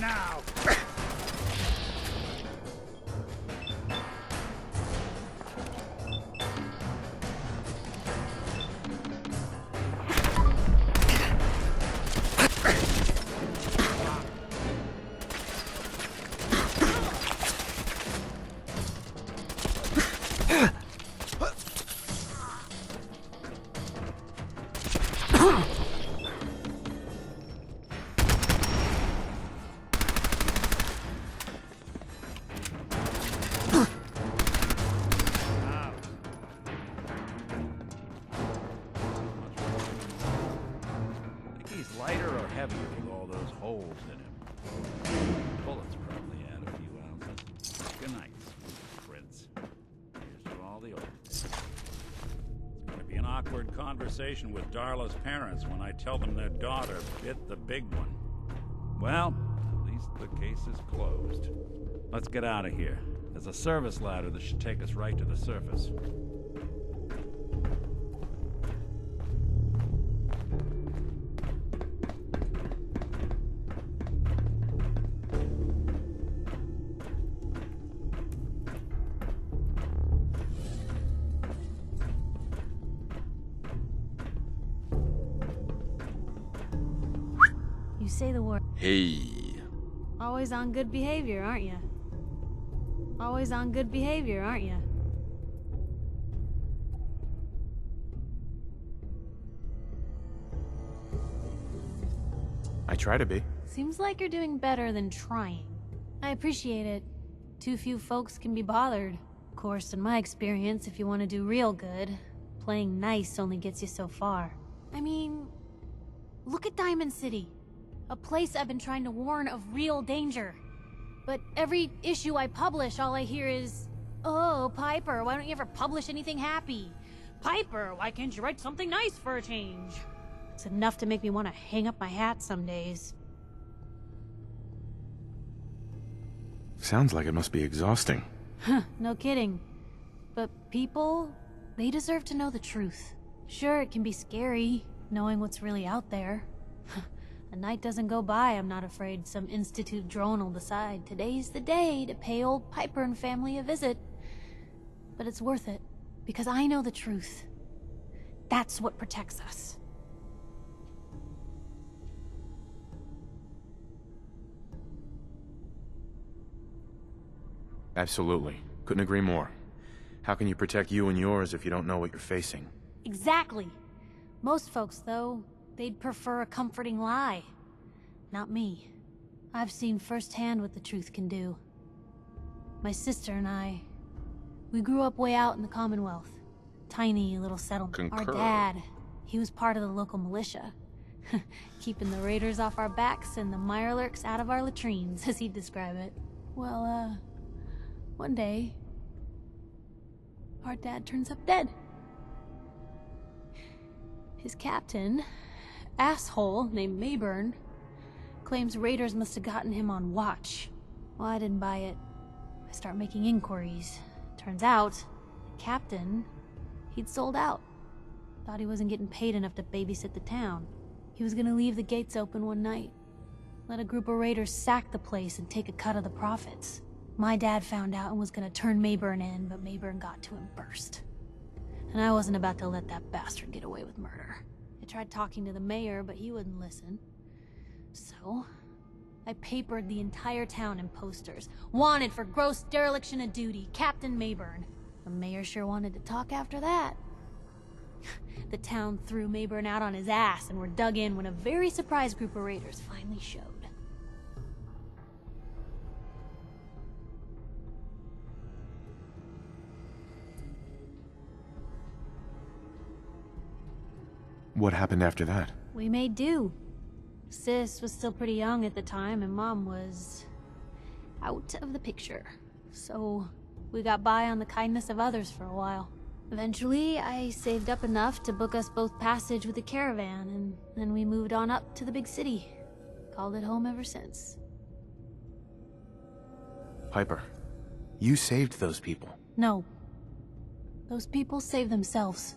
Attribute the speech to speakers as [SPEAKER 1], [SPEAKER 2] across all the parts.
[SPEAKER 1] now.
[SPEAKER 2] Lighter or heavier with all those holes in him? Bullets probably add a few ounces. Good night, sweet prince. Here's to all the old days. It's gonna be an awkward conversation with Darla's parents when I tell them their daughter bit the big one. Well, at least the case is closed. Let's get out of here. There's a service ladder that should take us right to the surface.
[SPEAKER 3] You say the word.
[SPEAKER 4] Hey.
[SPEAKER 3] Always on good behavior, aren't you? Always on good behavior, aren't you?
[SPEAKER 4] I try to be.
[SPEAKER 3] Seems like you're doing better than trying. I appreciate it. Too few folks can be bothered. Of course, in my experience, if you want to do real good, playing nice only gets you so far. I mean, look at Diamond City. A place I've been trying to warn of real danger. But every issue I publish, all I hear is, "Oh, Piper, why don't you ever publish anything happy? Piper, why can't you write something nice for a change?" It's enough to make me want to hang up my hat some days.
[SPEAKER 4] Sounds like it must be exhausting.
[SPEAKER 3] Huh, no kidding. But people, they deserve to know the truth. Sure, it can be scary, knowing what's really out there. A night doesn't go by, I'm not afraid some Institute drone will decide today's the day to pay old Piper and family a visit. But it's worth it, because I know the truth. That's what protects us.
[SPEAKER 4] Absolutely. Couldn't agree more. How can you protect you and yours if you don't know what you're facing?
[SPEAKER 3] Exactly. Most folks, though, they'd prefer a comforting lie. Not me. I've seen firsthand what the truth can do. My sister and I, we grew up way out in the Commonwealth. Tiny little settlement.
[SPEAKER 4] Concur.
[SPEAKER 3] Our dad, he was part of the local militia. Keeping the raiders off our backs and the Mirelurks out of our latrines, as he'd describe it. Well, one day, our dad turns up dead. His captain, asshole named Mayburn, claims raiders must have gotten him on watch. Well, I didn't buy it. I start making inquiries. Turns out, the captain, he'd sold out. Thought he wasn't getting paid enough to babysit the town. He was gonna leave the gates open one night, let a group of raiders sack the place and take a cut of the profits. My dad found out and was gonna turn Mayburn in, but Mayburn got to him first. And I wasn't about to let that bastard get away with murder. I tried talking to the mayor, but he wouldn't listen. So, I papered the entire town in posters. Wanted for gross dereliction of duty, Captain Mayburn. The mayor sure wanted to talk after that. The town threw Mayburn out on his ass and were dug in when a very surprised group of raiders finally showed.
[SPEAKER 4] What happened after that?
[SPEAKER 3] We made do. Sis was still pretty young at the time, and Mom was out of the picture. So we got by on the kindness of others for a while. Eventually, I saved up enough to book us both passage with a caravan, and then we moved on up to the big city. Called it home ever since.
[SPEAKER 4] Piper, you saved those people.
[SPEAKER 3] No. Those people saved themselves.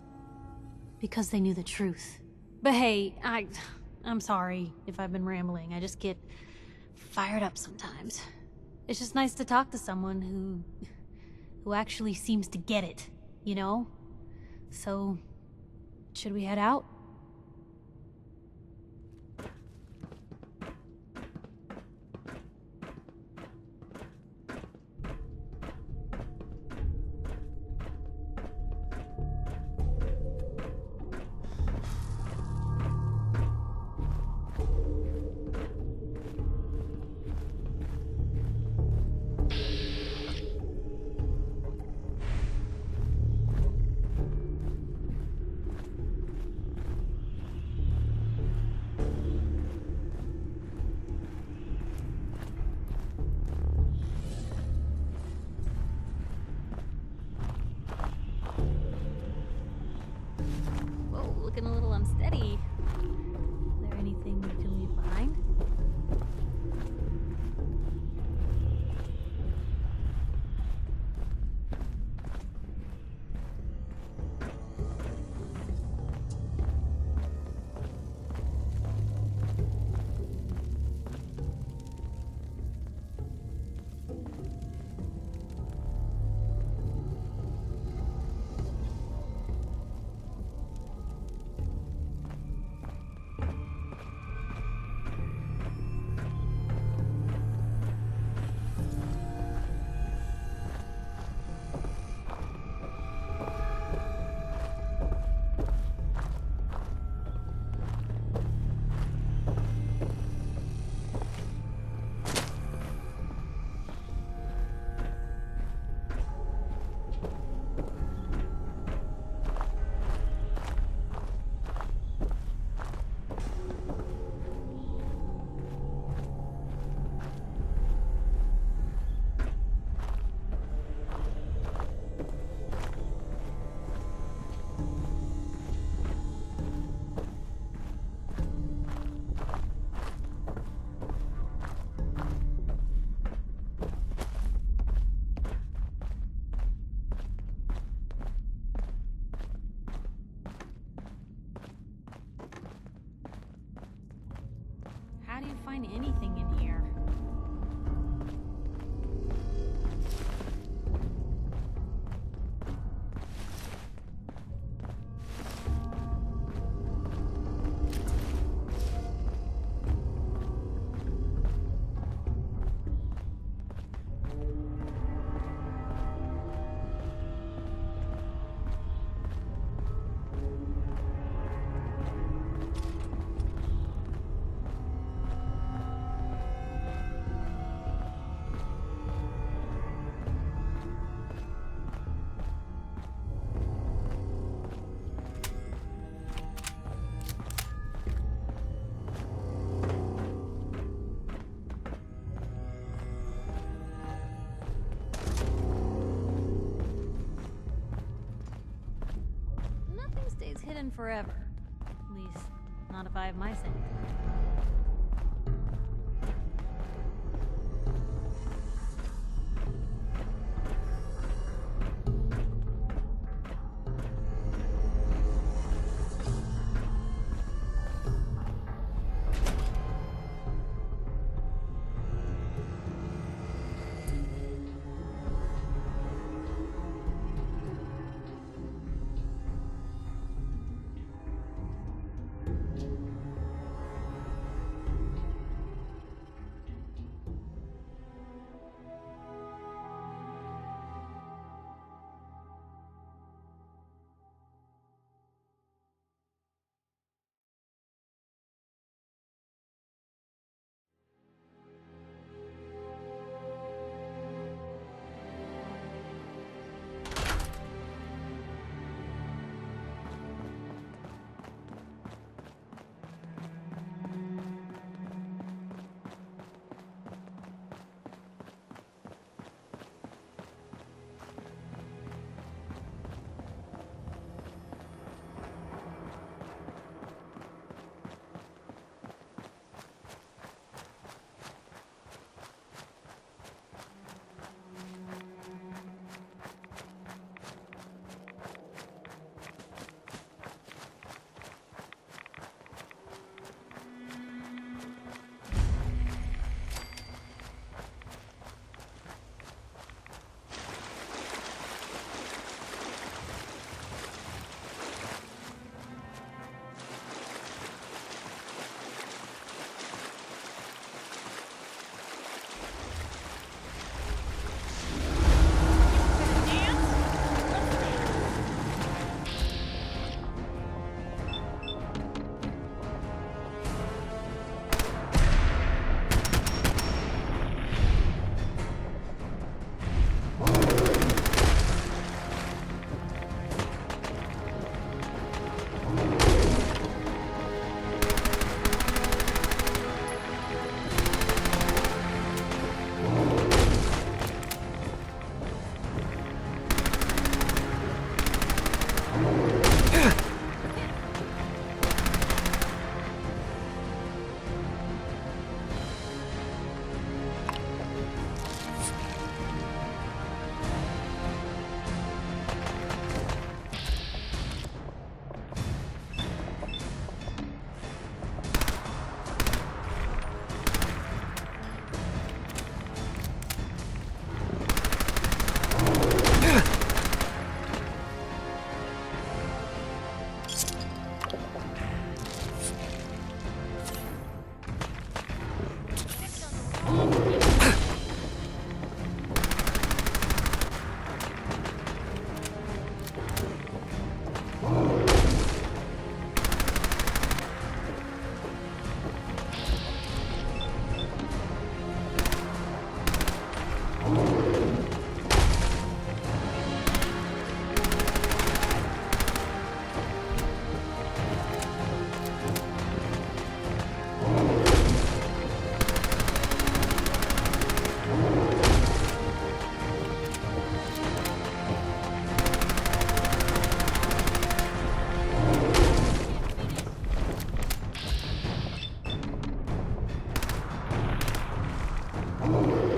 [SPEAKER 3] Because they knew the truth. But hey, I'm sorry if I've been rambling. I just get fired up sometimes. It's just nice to talk to someone who actually seems to get it, you know? So, should we head out? Whoa, looking a little unsteady. Is there anything you can leave behind? How do you find anything in here? Nothing stays hidden forever. At least, not if I have my sanity. Ugh.